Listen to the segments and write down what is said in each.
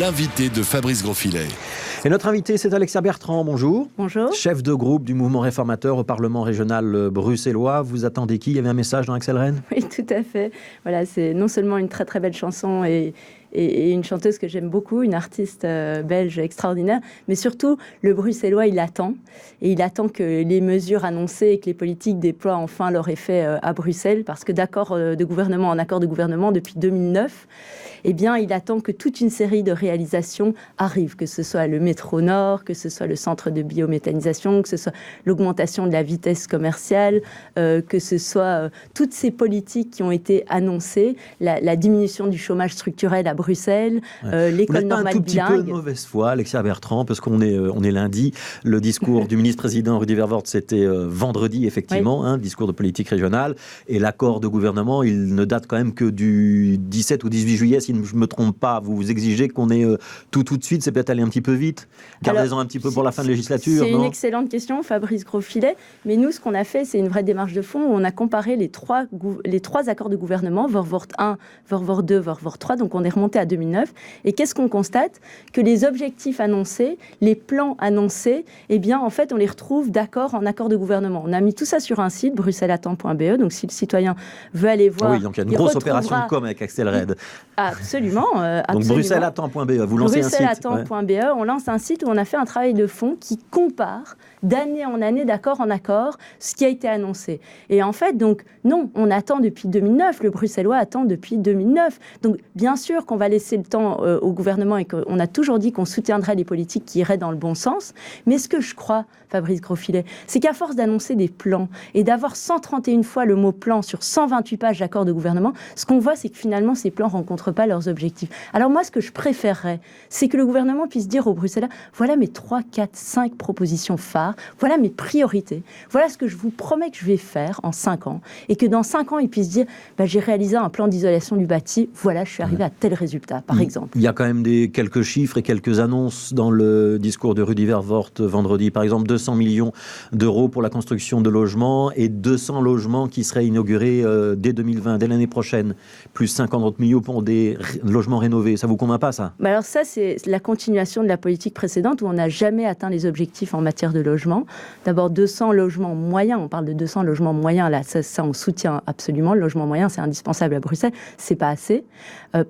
L'invité de Fabrice Grosfilet. Et notre invité, c'est Alexia Bertrand. Bonjour. Bonjour. Chef de groupe du mouvement réformateur au Parlement régional bruxellois. Vous attendez qui ? Il y avait un message dans Axel Rennes ? Oui, tout à fait. Voilà, c'est non seulement une très très belle chanson et une chanteuse que j'aime beaucoup, une artiste belge extraordinaire, mais surtout, le bruxellois, il attend. Et il attend que les mesures annoncées et que les politiques déploient enfin leur effet à Bruxelles, parce que d'accord de gouvernement en accord de gouvernement depuis 2009, eh bien, il attend que toute une série de réalisations arrivent, que ce soit le métro Nord, que ce soit le centre de biométhanisation, que ce soit l'augmentation de la vitesse commerciale, que ce soit toutes ces politiques qui ont été annoncées, la diminution du chômage structurel à Bruxelles, l'école normale bilingue. Un tout petit peu de mauvaise foi, Alexia Bertrand, parce qu'on est lundi. Le discours du ministre-président Rudy Verwoerd, c'était vendredi, effectivement, oui. Discours de politique régionale. Et l'accord de gouvernement, il ne date quand même que du 17 ou 18 juillet, si je ne me trompe pas. Vous exigez qu'on ait tout de suite, c'est peut-être aller un petit peu vite. Gardez-en un petit peu pour la fin de législature. C'est une excellente question, Fabrice Grosfilet. Mais nous, ce qu'on a fait, c'est une vraie démarche de fond où on a comparé les trois accords de gouvernement, Verwoerd 1, Verwoerd 2, Verwoerd 3. Donc on est remonté à 2009. Et qu'est-ce qu'on constate ? Que les objectifs annoncés, les plans annoncés, eh bien, en fait, on les retrouve d'accord en accord de gouvernement. On a mis tout ça sur un site, bruxellattend.be. Donc si le citoyen veut aller voir... Oui, donc il y a une grosse opération de com avec Axel Rennes. Absolument. Donc bruxellattend.be, vous lancez un site. Bruxellattend.be, on lance un site où on a fait un travail de fond qui compare d'année en année, d'accord en accord, ce qui a été annoncé. Et en fait, donc, non, on attend depuis 2009, le Bruxellois attend depuis 2009. Donc, bien sûr qu'on va laisser le temps au gouvernement et qu'on a toujours dit qu'on soutiendrait les politiques qui iraient dans le bon sens. Mais ce que je crois, Fabrice Grosfilet, c'est qu'à force d'annoncer des plans et d'avoir 131 fois le mot plan sur 128 pages d'accord de gouvernement, ce qu'on voit, c'est que finalement, ces plans ne rencontrent pas leurs objectifs. Alors moi, ce que je préférerais, c'est que le gouvernement puisse dire aux Bruxellois, voilà mes 3, 4, 5 propositions phares, voilà mes priorités, voilà ce que je vous promets que je vais faire en 5 ans, et que dans 5 ans, ils puissent dire, j'ai réalisé un plan d'isolation du bâti, voilà, je suis arrivé à tel résultat, par exemple. Il y a quand même quelques chiffres et quelques annonces dans le discours de Rudy Verwoerd vendredi. Par exemple, 200 millions d'euros pour la construction de logements et 200 logements qui seraient inaugurés dès 2020, dès l'année prochaine. Plus 50 millions pour des logements rénovés. Ça vous convainc pas, ça ? Alors ça, c'est la continuation de la politique précédente où on n'a jamais atteint les objectifs en matière de logement. D'abord, 200 logements moyens. On parle de 200 logements moyens. Là, ça on soutient absolument. Le logement moyen, c'est indispensable à Bruxelles. C'est pas assez.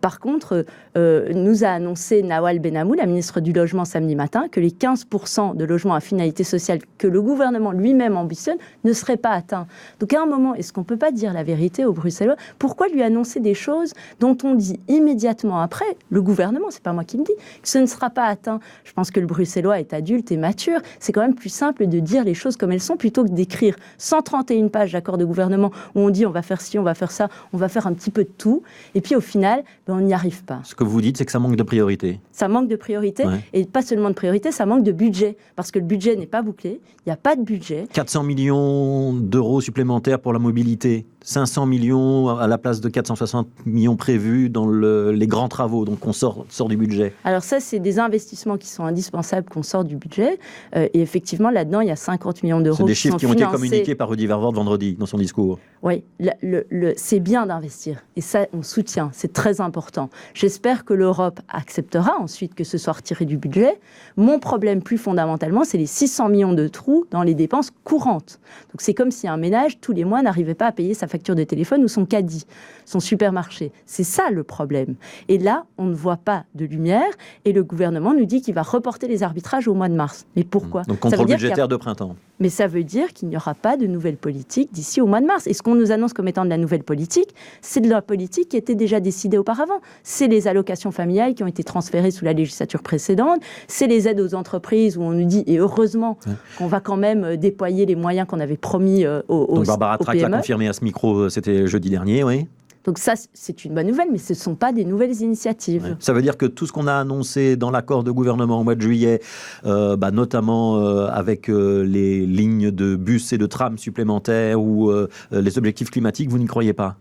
Par contre, nous a annoncé Nawal Benamou, la ministre du Logement, samedi matin, que les 15% de logements à finalité sociale que le gouvernement lui-même ambitionne ne seraient pas atteints. Donc à un moment, est-ce qu'on ne peut pas dire la vérité aux Bruxellois ? Pourquoi lui annoncer des choses dont on dit immédiatement après, le gouvernement, c'est pas moi qui me dis, que ce ne sera pas atteint. Je pense que le Bruxellois est adulte et mature. C'est quand même plus simple de dire les choses comme elles sont plutôt que d'écrire 131 pages d'accord de gouvernement où on dit on va faire ci, on va faire ça, on va faire un petit peu de tout. Et puis au final, on n'y arrive pas. Ce que vous dites, c'est que ça manque de priorité. Ça manque de priorité, et pas seulement de priorité, ça manque de budget. Parce que le budget n'est pas bouclé, il n'y a pas de budget. 400 millions d'euros supplémentaires pour la mobilité. 500 millions à la place de 460 millions prévus dans les grands travaux, donc on sort du budget. Alors ça, c'est des investissements qui sont indispensables qu'on sort du budget, et effectivement, là-dedans, il y a 50 millions d'euros. C'est des chiffres qui ont été financés. communiqués par Rudy Verwoerd vendredi dans son discours. Oui, c'est bien d'investir, et ça, on soutient, c'est très important. J'espère que l'Europe acceptera ensuite que ce soit retiré du budget. Mon problème, plus fondamentalement, c'est les 600 millions de trous dans les dépenses courantes. Donc c'est comme si un ménage, tous les mois, n'arrivait pas à payer sa facture de téléphone ou son caddie, son supermarché. C'est ça le problème. Et là, on ne voit pas de lumière et le gouvernement nous dit qu'il va reporter les arbitrages au mois de mars. Mais pourquoi ? Donc contrôle budgétaire de printemps. Mais ça veut dire qu'il n'y aura pas de nouvelle politique d'ici au mois de mars. Et ce qu'on nous annonce comme étant de la nouvelle politique, c'est de la politique qui était déjà décidée auparavant. C'est les allocations familiales qui ont été transférées sous la législature précédente, c'est les aides aux entreprises où on nous dit, et heureusement, qu'on va quand même déployer les moyens qu'on avait promis aux Donc Barbara Trac l'a PME. confirmé à ce micro, c'était jeudi dernier, oui. Donc ça, c'est une bonne nouvelle, mais ce ne sont pas des nouvelles initiatives. Ouais. Ça veut dire que tout ce qu'on a annoncé dans l'accord de gouvernement au mois de juillet, notamment avec les lignes de bus et de trams supplémentaires ou les objectifs climatiques, vous n'y croyez pas ?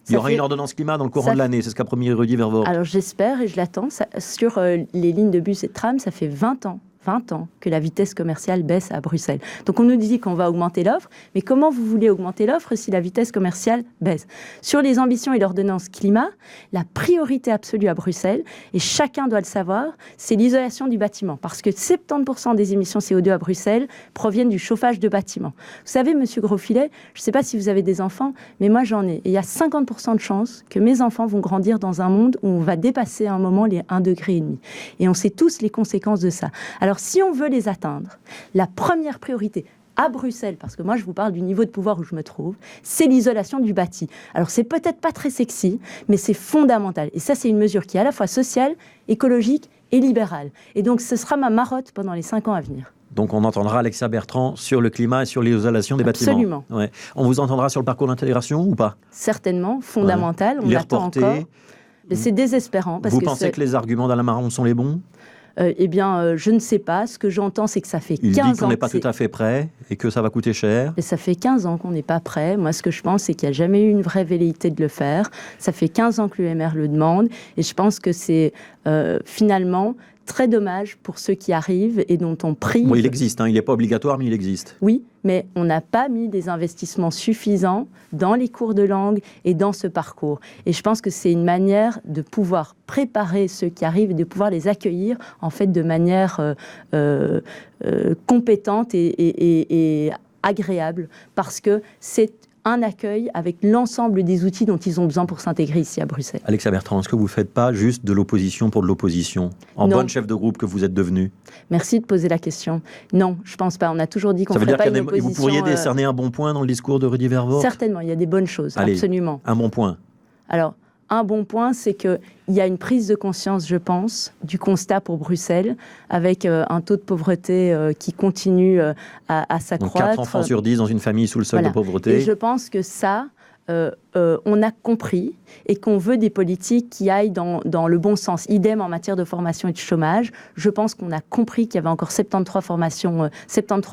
Il y aura une ordonnance climat dans le courant de l'année, c'est ce qu'a promis Rudy Verwoerd. Alors j'espère et je l'attends. Sur les lignes de bus et de tram, ça fait 20 ans 20 ans que la vitesse commerciale baisse à Bruxelles. Donc on nous dit qu'on va augmenter l'offre, mais comment vous voulez augmenter l'offre si la vitesse commerciale baisse? Sur les ambitions et l'ordonnance climat, la priorité absolue à Bruxelles, et chacun doit le savoir, c'est l'isolation du bâtiment. Parce que 70% des émissions CO2 à Bruxelles proviennent du chauffage de bâtiments. Vous savez, monsieur Grosfilet, je ne sais pas si vous avez des enfants, mais moi j'en ai. Et il y a 50% de chances que mes enfants vont grandir dans un monde où on va dépasser à un moment les 1,5 degré. Et on sait tous les conséquences de ça. Alors si on veut les atteindre, la première priorité à Bruxelles, parce que moi je vous parle du niveau de pouvoir où je me trouve, c'est l'isolation du bâti. Alors c'est peut-être pas très sexy, mais c'est fondamental. Et ça c'est une mesure qui est à la fois sociale, écologique et libérale. Et donc ce sera ma marotte pendant les 5 ans à venir. Donc on entendra Alexia Bertrand sur le climat et sur l'isolation des bâtiments. Absolument. Ouais. On vous entendra sur le parcours d'intégration ou pas? Certainement, fondamental. Ouais. On attend encore. Mais c'est désespérant. Parce vous pensez que les arguments d'Alain Marron sont les bons? Je ne sais pas. Ce que j'entends, c'est que ça fait 15 ans... Il dit qu'on n'est pas tout à fait prêt et que ça va coûter cher. Et ça fait 15 ans qu'on n'est pas prêt. Moi, ce que je pense, c'est qu'il n'y a jamais eu une vraie velléité de le faire. Ça fait 15 ans que l'UMR le demande. Et je pense que c'est finalement très dommage pour ceux qui arrivent et dont on prive... Bon, il existe, hein. Il n'est pas obligatoire, mais il existe. Oui, mais on n'a pas mis des investissements suffisants dans les cours de langue et dans ce parcours. Et je pense que c'est une manière de pouvoir préparer ceux qui arrivent et de pouvoir les accueillir en fait de manière compétente et agréable, parce que c'est un accueil avec l'ensemble des outils dont ils ont besoin pour s'intégrer ici à Bruxelles. Alexia Bertrand, est-ce que vous ne faites pas juste de l'opposition pour de l'opposition, en bonne chef de groupe que vous êtes devenue? Merci de poser la question. Non, je ne pense pas. On a toujours dit qu'on ne ferait pas une opposition... Vous pourriez décerner un bon point dans le discours de Rudy Vervoort? Certainement, il y a des bonnes choses, allez, absolument. Un bon point. Alors, un bon point, c'est qu'il y a une prise de conscience, je pense, du constat pour Bruxelles, avec un taux de pauvreté qui continue à s'accroître. Donc 4 enfants sur 10 dans une famille sous le seuil de pauvreté. Et je pense que ça, on a compris et qu'on veut des politiques qui aillent dans le bon sens. Idem en matière de formation et de chômage. Je pense qu'on a compris qu'il y avait encore 73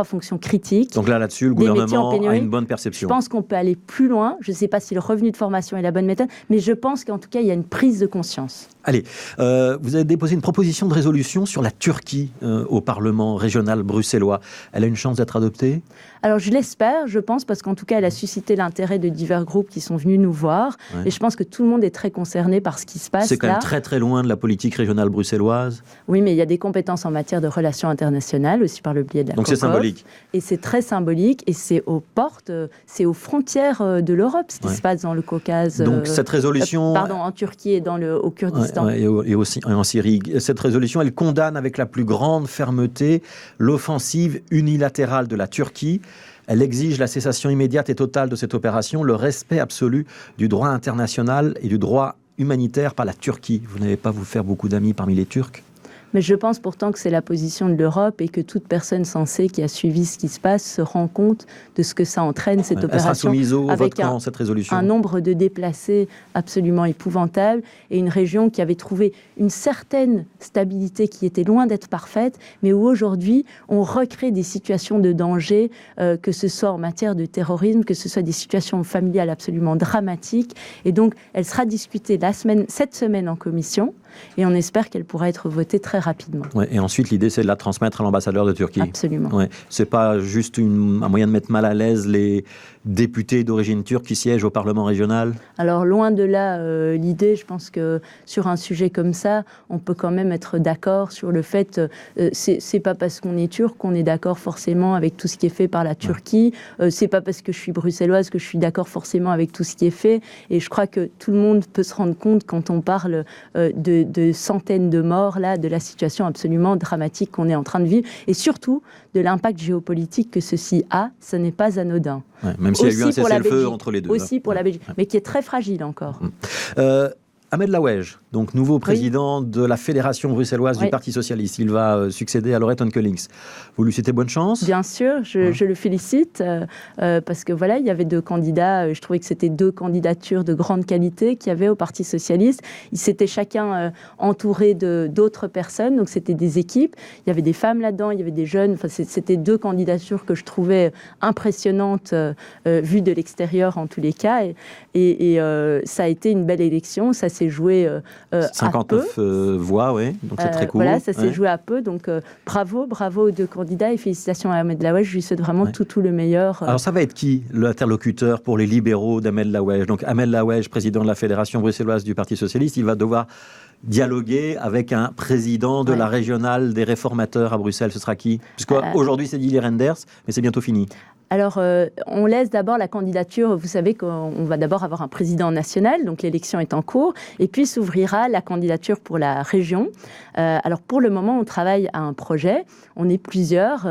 fonctions critiques. Donc là-dessus, le gouvernement a une bonne perception. Je pense qu'on peut aller plus loin. Je ne sais pas si le revenu de formation est la bonne méthode, mais je pense qu'en tout cas, il y a une prise de conscience. Allez, vous avez déposé une proposition de résolution sur la Turquie au Parlement régional bruxellois. Elle a une chance d'être adoptée? Alors je l'espère, je pense, parce qu'en tout cas, elle a suscité l'intérêt de divers groupes qui sont venus nous voir. Ouais. Et je pense que tout le monde est très concerné par ce qui se passe. C'est quand même très très loin de la politique régionale bruxelloise. Oui, mais il y a des compétences en matière de relations internationales, aussi par le biais de la Donc c'est symbolique. Et c'est très symbolique, et c'est aux portes, c'est aux frontières de l'Europe, ce qui se passe dans le Caucase. Donc cette résolution... en Turquie et au Kurdistan. Et aussi en Syrie. Cette résolution, elle condamne avec la plus grande fermeté l'offensive unilatérale de la Turquie. Elle exige la cessation immédiate et totale de cette opération, le respect absolu du droit international et du droit humanitaire par la Turquie. Vous n'allez pas vous faire beaucoup d'amis parmi les Turcs ? Mais je pense pourtant que c'est la position de l'Europe et que toute personne sensée qui a suivi ce qui se passe se rend compte de ce que ça entraîne, cette opération. Elle sera soumise au vote quand, cette résolution ? Un nombre de déplacés absolument épouvantable et une région qui avait trouvé une certaine stabilité qui était loin d'être parfaite, mais où aujourd'hui on recrée des situations de danger, que ce soit en matière de terrorisme, que ce soit des situations familiales absolument dramatiques. Et donc elle sera discutée cette semaine en commission. Et on espère qu'elle pourra être votée très rapidement. Ouais, et ensuite, l'idée, c'est de la transmettre à l'ambassadeur de Turquie. Absolument. Ouais. C'est pas juste un moyen de mettre mal à l'aise les députés d'origine turque qui siègent au Parlement régional? Alors, loin de là, l'idée, je pense que sur un sujet comme ça, on peut quand même être d'accord sur le fait, c'est pas parce qu'on est turc qu'on est d'accord forcément avec tout ce qui est fait par la Turquie. C'est pas parce que je suis bruxelloise que je suis d'accord forcément avec tout ce qui est fait. Et je crois que tout le monde peut se rendre compte quand on parle de centaines de morts, là, de la situation absolument dramatique qu'on est en train de vivre, et surtout de l'impact géopolitique que ceci a, ce n'est pas anodin. Ouais, même s'il y a eu un cessez-le-feu entre les deux. Aussi pour la Belgique, mais qui est très fragile encore. Ahmed Laouej, donc nouveau président de la Fédération bruxelloise du Parti socialiste. Il va succéder à Laurette Onkelings. Vous lui souhaitez bonne chance? Bien sûr, je le félicite parce que voilà, il y avait deux candidats. Je trouvais que c'était deux candidatures de grande qualité qu'il y avait au Parti socialiste. Ils s'étaient chacun entourés d'autres personnes, donc c'était des équipes. Il y avait des femmes là-dedans, il y avait des jeunes. Enfin, c'était deux candidatures que je trouvais impressionnantes vues de l'extérieur en tous les cas. Et ça a été une belle élection. Ça s'est s'est joué à peu. 59 voix, oui, donc c'est très cool. Voilà, ça s'est joué à peu, donc bravo aux deux candidats et félicitations à Ahmed Laouech, je lui souhaite vraiment tout le meilleur. Alors ça va être qui l'interlocuteur pour les libéraux d'Ahmed Laouech? Donc Ahmed Laouech, président de la Fédération bruxelloise du Parti socialiste, il va devoir dialoguer avec un président de la régionale des réformateurs à Bruxelles. Ce sera qui? Puisqu'aujourd'hui c'est Didier Reynders, mais c'est bientôt fini. Alors, on laisse d'abord la candidature. Vous savez qu'on va d'abord avoir un président national, donc l'élection est en cours, et puis s'ouvrira la candidature pour la région. Alors, pour le moment, on travaille à un projet. On est plusieurs.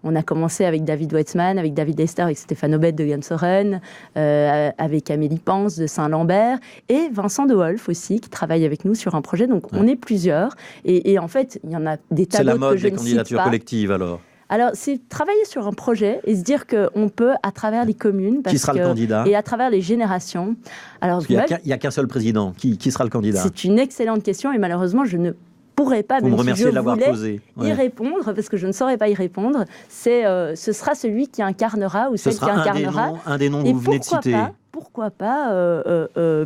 On a commencé avec David Weitzman, avec David Lester, avec Stéphane Aubet de Gansoren, avec Amélie Pans de Saint-Lambert, et Vincent de Wolf aussi, qui travaille avec nous sur un projet. Donc, on est plusieurs. Et en fait, il y en a des tas d'autres que je ne cite pas. C'est la mode des candidatures collectives, alors? Alors, c'est travailler sur un projet et se dire qu'on peut, à travers les communes... Qui sera le candidat? Et à travers les générations. Alors, il n'y a qu'un seul président. Qui sera le candidat? C'est une excellente question et malheureusement, je ne pourrais pas, même si je voulais y répondre, parce que je ne saurais pas y répondre. Ce sera celui qui incarnera ou celle qui incarnera. Un des noms que vous venez de citer. Pourquoi pas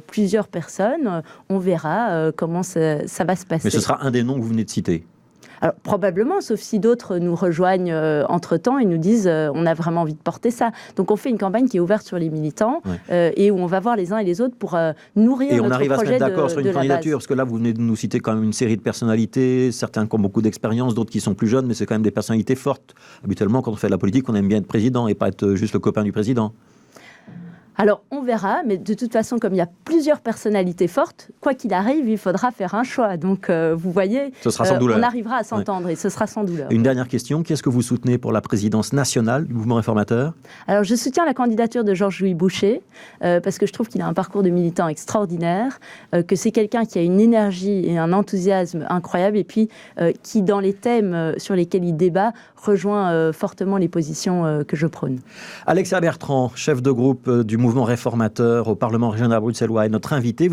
plusieurs personnes, on verra comment ça va se passer. Mais ce sera un des noms que vous venez de citer. Alors, probablement, sauf si d'autres nous rejoignent entre-temps et nous disent on a vraiment envie de porter ça. Donc, on fait une campagne qui est ouverte sur les militants et où on va voir les uns et les autres pour nourrir notre projet de Et on arrive à se mettre d'accord sur une candidature, base. Parce que là, vous venez de nous citer quand même une série de personnalités, certains qui ont beaucoup d'expérience, d'autres qui sont plus jeunes, mais c'est quand même des personnalités fortes. Habituellement, quand on fait de la politique, on aime bien être président et pas être juste le copain du président. Alors, on verra, mais de toute façon, comme il y a plusieurs personnalités fortes, quoi qu'il arrive, il faudra faire un choix. Donc, vous voyez, ce sera sans douleur. On arrivera à s'entendre et ce sera sans douleur. Une dernière question, qui est-ce que vous soutenez pour la présidence nationale du mouvement réformateur? Alors, je soutiens la candidature de Georges-Louis Boucher, parce que je trouve qu'il a un parcours de militant extraordinaire, que c'est quelqu'un qui a une énergie et un enthousiasme incroyable, et puis qui, dans les thèmes sur lesquels il débat, rejoint fortement les positions que je prône. Alexia Bertrand, chef de groupe du mouvement réformateur au Parlement régional bruxellois, est notre invité.